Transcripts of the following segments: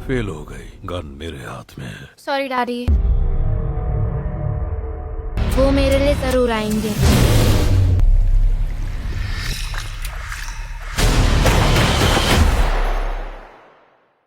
Fail हो गई। Gun मेरे हाथ में है। सॉरी डैडी, वो मेरे लिए जरूर आएंगे।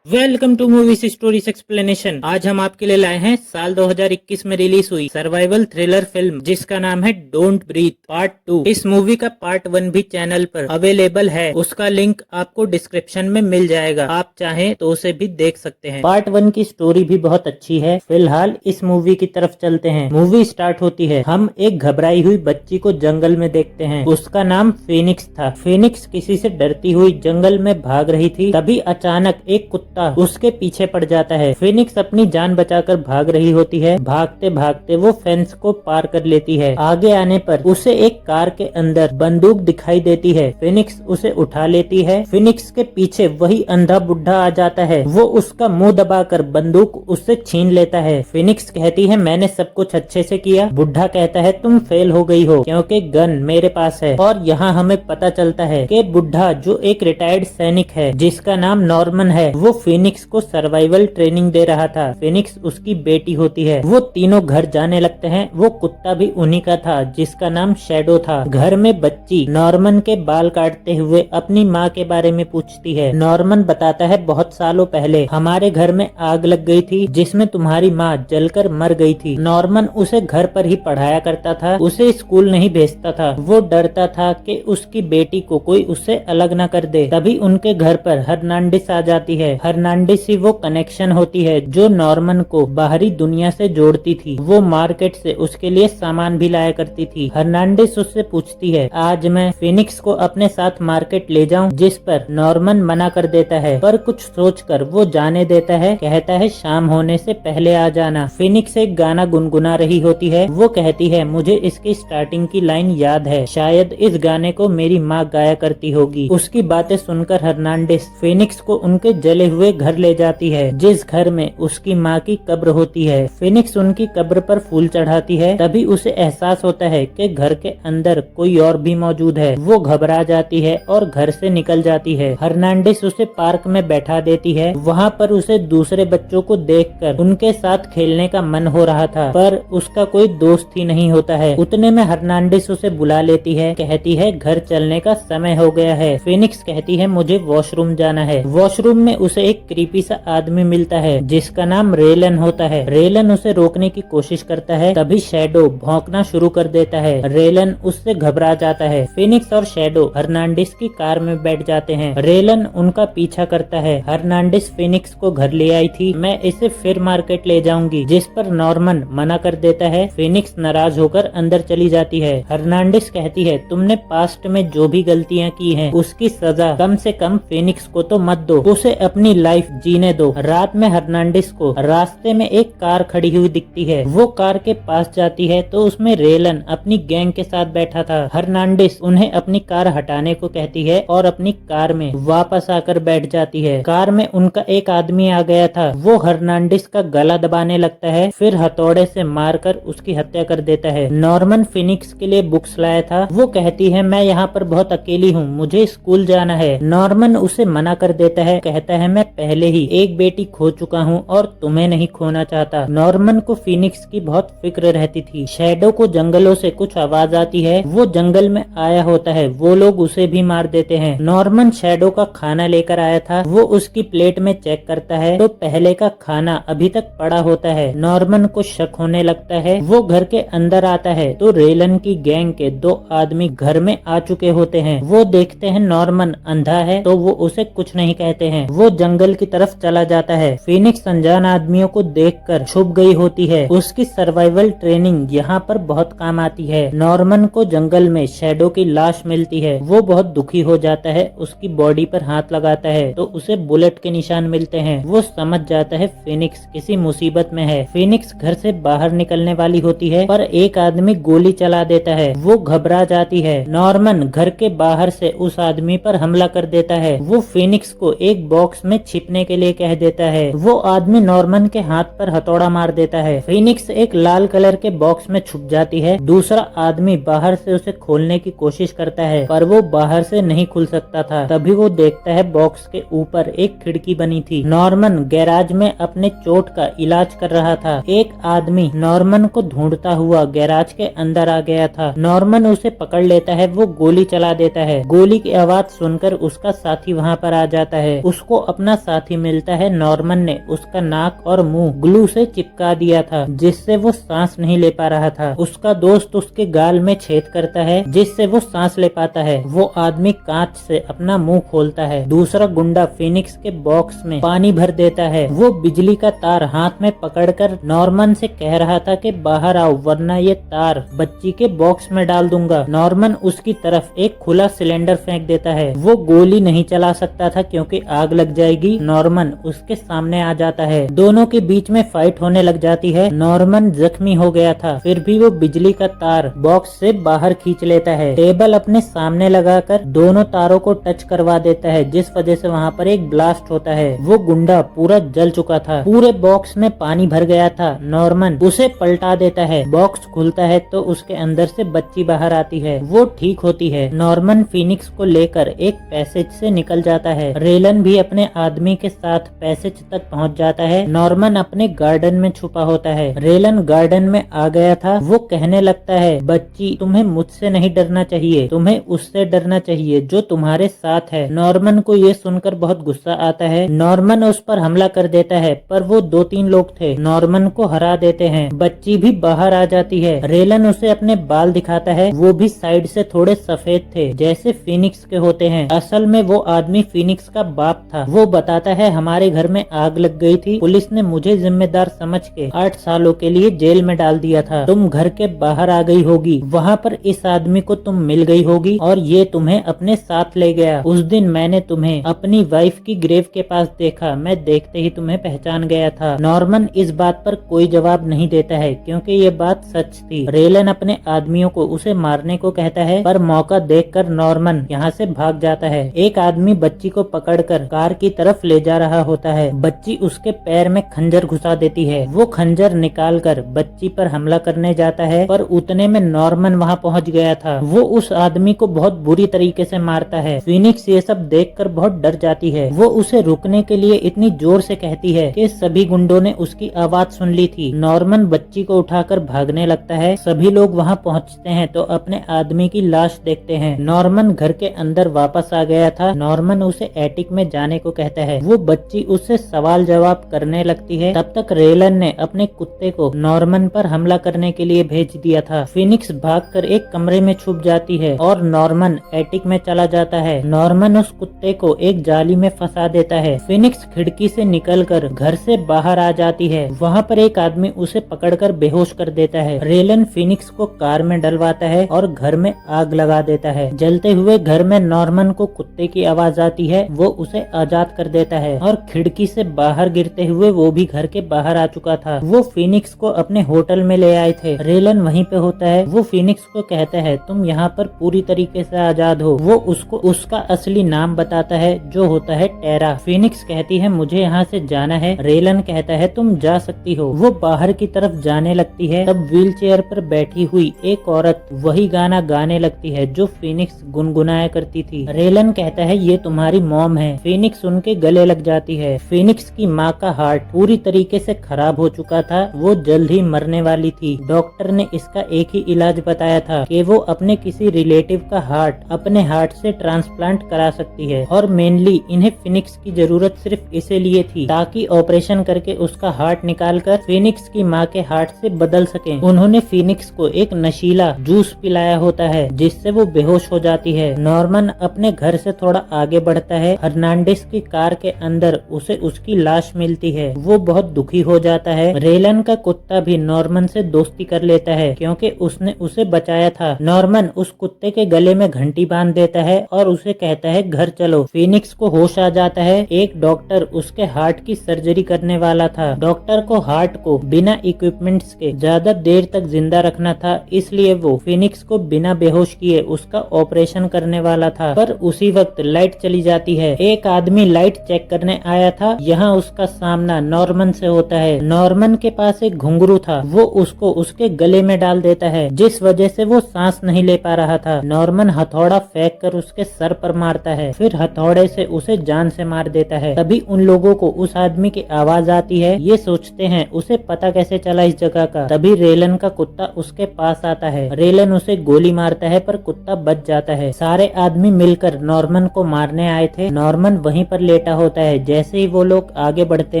Welcome to movies stories explanation. आज हम आपके लिए लाए हैं साल 2021 में रिलीज हुई सर्वाइवल थ्रिलर फिल्म जिसका नाम है डोंट ब्रीथ पार्ट 2। इस मूवी का पार्ट 1 भी चैनल पर अवेलेबल है, उसका लिंक आपको डिस्क्रिप्शन में मिल जाएगा, आप चाहें तो उसे भी देख सकते हैं। पार्ट 1 की स्टोरी भी बहुत अच्छी है। फिलहाल इस मूवी की तरफ चलते हैं। मूवी स्टार्ट होती है, हम एक घबराई हुई बच्ची को जंगल में देखते हैं। उसका नाम फीनिक्स था। फीनिक्स किसी से डरती हुई जंगल में भाग रही थी, तभी अचानक एक कुत्ता उसके पीछे पड़ जाता है। फिनिक्स अपनी जान बचाकर भाग रही होती है। भागते भागते वो फेंस को पार कर लेती है। आगे आने पर उसे एक कार के अंदर बंदूक दिखाई देती है। फिनिक्स उसे उठा लेती है। फिनिक्स के पीछे वही अंधा बुढ़ा आ जाता है। वो उसका मुंह दबाकर बंदूक उससे छीन लेता है। फिनिक्स कहती है मैंने सब कुछ अच्छे से किया। बुढ़ा कहता है तुम फेल हो गई हो क्योंकि गन मेरे पास है। और यहाँ हमें पता चलता है कि बुढ़ा जो एक रिटायर्ड सैनिक है जिसका नाम नॉर्मन है, वो फिनिक्स को सर्वाइवल ट्रेनिंग दे रहा था। फिनिक्स उसकी बेटी होती है। वो तीनों घर जाने लगते हैं। वो कुत्ता भी उन्हीं का था जिसका नाम शैडो था। घर में बच्ची नॉर्मन के बाल काटते हुए अपनी माँ के बारे में पूछती है। नॉर्मन बताता है बहुत सालों पहले हमारे घर में आग लग गई थी जिसमें तुम्हारी माँ जलकर मर गई थी। नॉर्मन उसे घर पर ही पढ़ाया करता था, उसे स्कूल नहीं भेजता था। वो डरता था कि उसकी बेटी को कोई उससे अलग न कर दे। तभी उनके घर पर हर्नांडिस आ जाती है। हर्नांडिस ही वो कनेक्शन होती है जो नॉर्मन को बाहरी दुनिया से जोड़ती थी। वो मार्केट से उसके लिए सामान भी लाया करती थी। हर्नांडिस उससे पूछती है आज मैं फिनिक्स को अपने साथ मार्केट ले जाऊं, जिस पर नॉर्मन मना कर देता है, पर कुछ सोचकर वो जाने देता है। कहता है शाम होने से पहले आ जाना। फिनिक्स एक गाना गुनगुना रही होती है। वो कहती है मुझे इसकी स्टार्टिंग की लाइन याद है, शायद इस गाने को मेरी माँ गाया करती होगी। उसकी बातें सुनकर हर्नांडिस फिनिक्स को उनके जले हुए घर ले जाती है, जिस घर में उसकी माँ की कब्र होती है। फिनिक्स उनकी कब्र पर फूल चढ़ाती है। तभी उसे एहसास होता है कि घर के अंदर कोई और भी मौजूद है। वो घबरा जाती है और घर से निकल जाती है। हर्नांडिस उसे पार्क में बैठा देती है। वहाँ पर उसे दूसरे बच्चों को देखकर उनके साथ खेलने का मन हो रहा था, पर उसका कोई दोस्त ही नहीं होता है। उतने में हर्नांडिस उसे बुला लेती है। कहती है घर चलने का समय हो गया है। फिनिक्स कहती है मुझे वॉशरूम जाना है। वॉशरूम में उसे एक क्रीपी सा आदमी मिलता है जिसका नाम रेलन होता है। रेलन उसे रोकने की कोशिश करता है, तभी शैडो भौंकना शुरू कर देता है। रेलन उससे घबरा जाता है। फिनिक्स और शैडो हर्नांडिस की कार में बैठ जाते हैं। रेलन उनका पीछा करता है। हर्नांडिस फिनिक्स को घर ले आई थी, मैं इसे फिर मार्केट ले जाऊंगी, जिस पर नॉर्मन मना कर देता है। फिनिक्स नाराज होकर अंदर चली जाती है। हर्नांडिस कहती है तुमने पास्ट में जो भी गलतियाँ की हैं उसकी सजा कम से कम फिनिक्स को तो मत दो, उसे अपनी लाइफ जीने दो। रात में हर्नांडिस को रास्ते में एक कार खड़ी हुई दिखती है। वो कार के पास जाती है तो उसमें रेलन अपनी गैंग के साथ बैठा था। हर्नांडिस उन्हें अपनी कार हटाने को कहती है और अपनी कार में वापस आकर बैठ जाती है। कार में उनका एक आदमी आ गया था। वो हर्नांडिस का गला दबाने लगता है, फिर हथौड़े से मारकर उसकी हत्या कर देता है। नॉर्मन फिनिक्स के लिए बुक्स लाया था। वो कहती है मैं यहाँ पर बहुत अकेली हूँ, मुझे स्कूल जाना है। नॉर्मन उसे मना कर देता है। कहता है मैं पहले ही एक बेटी खो चुका हूँ और तुम्हें नहीं खोना चाहता। नॉर्मन को फिनिक्स की बहुत फिक्र रहती थी। शैडो को जंगलों से कुछ आवाज आती है। वो जंगल में आया होता है। वो लोग उसे भी मार देते हैं। नॉर्मन शैडो का खाना लेकर आया था। वो उसकी प्लेट में चेक करता है तो पहले का खाना अभी तक पड़ा होता है। नॉर्मन को शक होने लगता है। वो घर के अंदर आता है तो रेलन की गैंग के 2 आदमी घर में आ चुके होते हैं। वो देखते हैं नॉर्मन अंधा है तो वो उसे कुछ नहीं कहते हैं। वो जंगल की तरफ चला जाता है। फिनिक्स अनजान आदमियों को देखकर छुप गई होती है। उसकी सर्वाइवल ट्रेनिंग यहाँ पर बहुत काम आती है। नॉर्मन को जंगल में शैडो की लाश मिलती है। वो बहुत दुखी हो जाता है। उसकी बॉडी पर हाथ लगाता है तो उसे बुलेट के निशान मिलते हैं। वो समझ जाता है फिनिक्स किसी मुसीबत में है। फिनिक्स घर से बाहर निकलने वाली होती है पर एक आदमी गोली चला देता है। वो घबरा जाती है। नॉर्मन घर के बाहर से उस आदमी पर हमला कर देता है। वो फिनिक्स को एक बॉक्स में छिपने के लिए कह देता है। वो आदमी नॉर्मन के हाथ पर हथौड़ा मार देता है। फिनिक्स एक लाल कलर के बॉक्स में छुप जाती है। दूसरा आदमी बाहर से उसे खोलने की कोशिश करता है पर वो बाहर से नहीं खुल सकता था। तभी वो देखता है बॉक्स के ऊपर एक खिड़की बनी थी। नॉर्मन गैराज में अपने चोट का इलाज कर रहा था। एक आदमी नॉर्मन को ढूंढता हुआ गैराज के अंदर आ गया था। नॉर्मन उसे पकड़ लेता है। वो गोली चला देता है। गोली की आवाज सुनकर उसका साथी वहाँ पर आ जाता है। उसको अपना साथी मिलता है। नॉर्मन ने उसका नाक और मुंह ग्लू से चिपका दिया था जिससे वो सांस नहीं ले पा रहा था। उसका दोस्त उसके गाल में छेद करता है जिससे वो सांस ले पाता है। वो आदमी कांच से अपना मुंह खोलता है। दूसरा गुंडा फिनिक्स के बॉक्स में पानी भर देता है। वो बिजली का तार हाथ में पकड़कर नॉर्मन से कह रहा था कि बाहर आओ वरना ये तार बच्ची के बॉक्स में डाल दूंगा। नॉर्मन उसकी तरफ एक खुला सिलेंडर फेंक देता है। वो गोली नहीं चला सकता था क्योंकि आग लग जाएगी। नॉर्मन उसके सामने आ जाता है। दोनों के बीच में फाइट होने लग जाती है। नॉर्मन जख्मी हो गया था फिर भी वो बिजली का तार बॉक्स से बाहर खींच लेता है। टेबल अपने सामने लगाकर दोनों तारों को टच करवा देता है जिस वजह से वहाँ पर एक ब्लास्ट होता है। वो गुंडा पूरा जल चुका था। पूरे बॉक्स में पानी भर गया था। नॉर्मन उसे पलटा देता है। बॉक्स खुलता है तो उसके अंदर से बच्ची बाहर आती है। वो ठीक होती है। नॉर्मन फिनिक्स को लेकर एक पैसेज से निकल जाता है। रेलन भी अपने आदमी के साथ पैसेज तक पहुंच जाता है। नॉर्मन अपने गार्डन में छुपा होता है। रेलन गार्डन में आ गया था। वो कहने लगता है बच्ची तुम्हें मुझसे नहीं डरना चाहिए, तुम्हें उससे डरना चाहिए जो तुम्हारे साथ है। नॉर्मन को ये सुनकर बहुत गुस्सा आता है। नॉर्मन उस पर हमला कर देता है पर वो 2-3 लोग थे नॉर्मन को हरा देते हैं। बच्ची भी बाहर आ जाती है। रेलन उसे अपने बाल दिखाता है। वो भी साइड से थोड़े सफेद थे जैसे फिनिक्स के होते हैं। असल में वो आदमी फिनिक्स का बाप था। वो बताता है हमारे घर में आग लग गई थी। पुलिस ने मुझे जिम्मेदार समझ के 8 सालों के लिए जेल में डाल दिया था। तुम घर के बाहर आ गई होगी। वहाँ पर इस आदमी को तुम मिल गई होगी और ये तुम्हें अपने साथ ले गया। उस दिन मैंने तुम्हें अपनी वाइफ की ग्रेव के पास देखा। मैं देखते ही तुम्हें पहचान गया था। नॉर्मन इस बात पर कोई जवाब नहीं देता है क्योंकि ये बात सच थी। रेलन अपने आदमियों को उसे मारने को कहता है पर मौका देखकर नॉर्मन यहाँ से भाग जाता है। एक आदमी बच्ची को पकड़कर कार की तरफ ले जा रहा होता है। बच्ची उसके पैर में खंजर घुसा देती है। वो खंजर निकालकर बच्ची पर हमला करने जाता है पर उतने में नॉर्मन वहाँ पहुँच गया था। वो उस आदमी को बहुत बुरी तरीके से मारता है। फिनिक्स ये सब देखकर बहुत डर जाती है। वो उसे रुकने के लिए इतनी जोर से कहती है कि सभी गुंडों ने उसकी आवाज सुन ली थी। नॉर्मन बच्ची को उठाकर भागने लगता है। सभी लोग वहाँ पहुँचते हैं तो अपने आदमी की लाश देखते हैं। नॉर्मन घर के अंदर वापस आ गया था। नॉर्मन उसे एटिक में जाने को कहता है। वो बच्ची उससे सवाल जवाब करने लगती है। तब तक रेलन ने अपने कुत्ते को नॉर्मन पर हमला करने के लिए भेज दिया था। फिनिक्स भागकर एक कमरे में छुप जाती है और नॉर्मन एटिक में चला जाता है। नॉर्मन उस कुत्ते को एक जाली में फंसा देता है। फिनिक्स खिड़की से निकलकर घर से बाहर आ जाती है। वहाँ पर एक आदमी उसे पकड़कर बेहोश कर देता है। रेलन फिनिक्स को कार में डलवाता है और घर में आग लगा देता है। जलते हुए घर में नॉर्मन को कुत्ते की आवाज आती है। वो उसे आजाद कर देता है और खिड़की से बाहर गिरते हुए वो भी घर के बाहर आ चुका था। वो फिनिक्स को अपने होटल में ले आए थे। रेलन वहीं पे होता है। वो फिनिक्स को कहता है तुम यहाँ पर पूरी तरीके से आजाद हो। वो उसको उसका असली नाम बताता है जो होता है टेरा। फिनिक्स कहती है मुझे यहाँ से जाना है। रेलन कहता है तुम जा सकती हो। वो बाहर की तरफ जाने लगती है। तब व्हील चेयर पर बैठी हुई एक औरत वही गाना गाने लगती है जो फिनिक्स गुनगुनाया करती थी। रेलन कहता है ये तुम्हारी मॉम है। फिनिक्स उनके गले लग जाती है। फिनिक्स की माँ का हार्ट पूरी तरीके से खराब हो चुका था। वो जल्द ही मरने वाली थी। डॉक्टर ने इसका एक ही इलाज बताया था कि वो अपने किसी रिलेटिव का हार्ट अपने हार्ट से ट्रांसप्लांट करा सकती है और मेनली इन्हें फिनिक्स की जरूरत सिर्फ इसीलिए थी ताकि ऑपरेशन करके उसका हार्ट निकालकर फिनिक्स की माँ के हार्ट से बदल सके। उन्होंने फिनिक्स को एक नशीला जूस पिलाया होता है जिससे वो बेहोश हो जाती है। नॉर्मन अपने घर से थोड़ा आगे बढ़ता है। हर्नांडिस की कार के अंदर उसे उसकी लाश मिलती है। वो बहुत दुखी हो जाता है। रेलन का कुत्ता भी नॉर्मन से दोस्ती कर लेता है क्योंकि उसने उसे बचाया था। नॉर्मन उस कुत्ते के गले में घंटी बांध देता है और उसे कहता है घर चलो। फिनिक्स को होश आ जाता है। एक डॉक्टर उसके हार्ट की सर्जरी करने वाला था। डॉक्टर को हार्ट को बिना इक्विपमेंट्स के ज्यादा देर तक जिंदा रखना था, इसलिए वो फिनिक्स को बिना बेहोश किए उसका ऑपरेशन करने वाला था। पर उसी वक्त लाइट चली जाती है। एक आदमी लाइट चेक करने आया था। यहाँ उसका सामना नॉर्मन से होता है। नॉर्मन के पास एक घुंघरू था, वो उसको उसके गले में डाल देता है, जिस वजह से वो सांस नहीं ले पा रहा था। नॉर्मन हथौड़ा फेंक कर उसके सर पर मारता है, फिर हथौड़े से उसे जान से मार देता है। तभी उन लोगों को उस आदमी की आवाज आती है। ये सोचते हैं उसे पता कैसे चला इस जगह का। तभी रेलन का कुत्ता उसके पास आता है। रेलन उसे गोली मारता है पर कुत्ता बच जाता है। सारे आदमी मिलकर नॉर्मन को मारने आए थे। नॉर्मन वहीं पर लेटा होता है। जैसे ही वो लोग आगे बढ़ते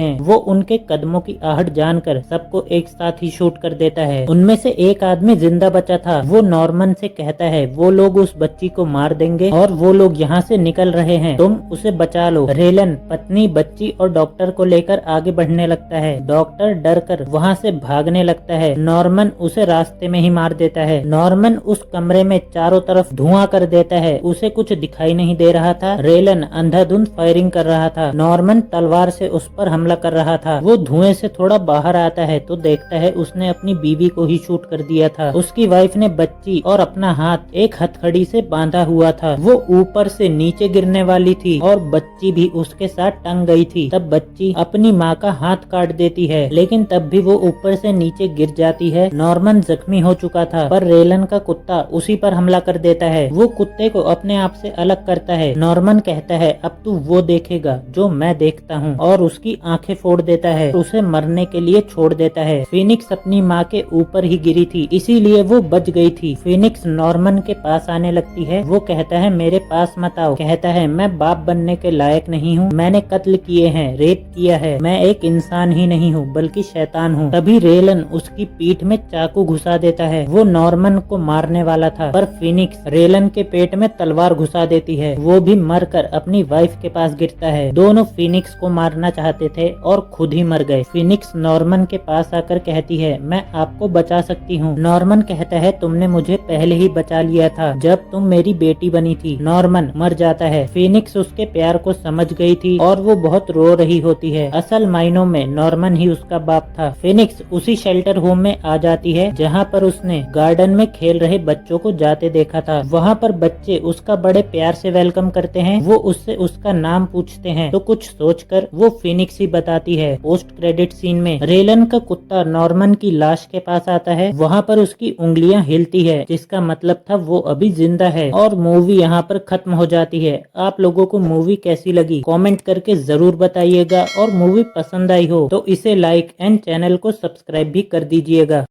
हैं, वो उनके कदमों की आहट जानकर सबको एक साथ ही शूट कर देता है। उनमें से एक आदमी जिंदा बचा था। वो नॉर्मन से कहता है वो लोग उस बच्ची को मार देंगे और वो लोग यहाँ से निकल रहे हैं, तुम उसे बचा लो। रेलन पत्नी, बच्ची और डॉक्टर को लेकर आगे बढ़ने लगता है। डॉक्टर डर कर वहाँ से भागने लगता है। नॉर्मन उसे रास्ते में ही मार देता है। नॉर्मन उस कमरे में चारों तरफ धुआं कर देता है। उसे कुछ दिखाई नहीं दे रहा था। रेलन अंधाधुंध फायरिंग कर रहा था। नॉर्मन तलवार से उस पर हमला कर रहा था। वो धुएं से थोड़ा बाहर आता है तो देखता है उसने अपनी बीवी को ही शूट कर दिया था। उसकी वाइफ ने बच्ची और अपना हाथ एक हथकड़ी से बांधा हुआ था। वो ऊपर से नीचे गिरने वाली थी और बच्ची भी उसके साथ टंग गई थी। तब बच्ची अपनी माँ का हाथ काट देती है, लेकिन तब भी वो ऊपर से नीचे गिर जाती है। नॉर्मन जख्मी हो चुका था पर रेलन का कुत्ता उसी पर हमला कर देता है। वो कुत्ते को अपने आप से अलग करता है। नॉर्मन कहता है अब तू वो देखेगा जो मैं देखता हूँ, और उसकी आंखें फोड़ देता है। उसे मरने के लिए छोड़ देता है। फिनिक्स अपनी माँ के ऊपर ही गिरी थी, इसीलिए वो बच गई थी। फिनिक्स नॉर्मन के पास आने लगती है। वो कहता है मेरे पास मत आओ। कहता है मैं बाप बनने के लायक नहीं हूँ, मैंने कत्ल किए हैं, रेप किया है, मैं एक इंसान ही नहीं हूँ बल्कि शैतान हूँ। तभी रेलन उसकी पीठ में चाकू घुसा देता है। वो नॉर्मन को मारने वाला था पर फिनिक्स रेलन के पेट में तलवार घुसा देती है। वो भी मरकर अपनी वाइफ के पास गिरता है। दोनों फिनिक्स को मारना चाहते थे और खुद ही मर गए। फिनिक्स नॉर्मन के पास आकर कहती है मैं आपको बचा सकती हूँ। नॉर्मन कहता है तुमने मुझे पहले ही बचा लिया था जब तुम मेरी बेटी बनी थी। नॉर्मन मर जाता है। फिनिक्स उसके प्यार को समझ गई थी और वो बहुत रो रही होती है। असल मायनों में नॉर्मन ही उसका बाप था। फिनिक्स उसी शेल्टर होम में आ जाती है जहाँ पर उसने गार्डन में खेल रहे बच्चों को जाते देखा था। वहाँ पर बच्चे उसका बड़े प्यार से वेलकम करते हैं। वो उससे उसका नाम पूछते हैं तो कुछ सोचकर वो फिनिक्स ही बताती है। पोस्ट क्रेडिट सीन में रेलन का कुत्ता नॉर्मन की लाश के पास आता है। वहाँ पर उसकी उंगलियां हिलती है, जिसका मतलब था वो अभी जिंदा है, और मूवी यहाँ पर खत्म हो जाती है। आप लोगों को मूवी कैसी लगी कमेंट करके जरूर बताइएगा, और मूवी पसंद आई हो तो इसे लाइक एंड चैनल को सब्सक्राइब भी कर दीजिएगा।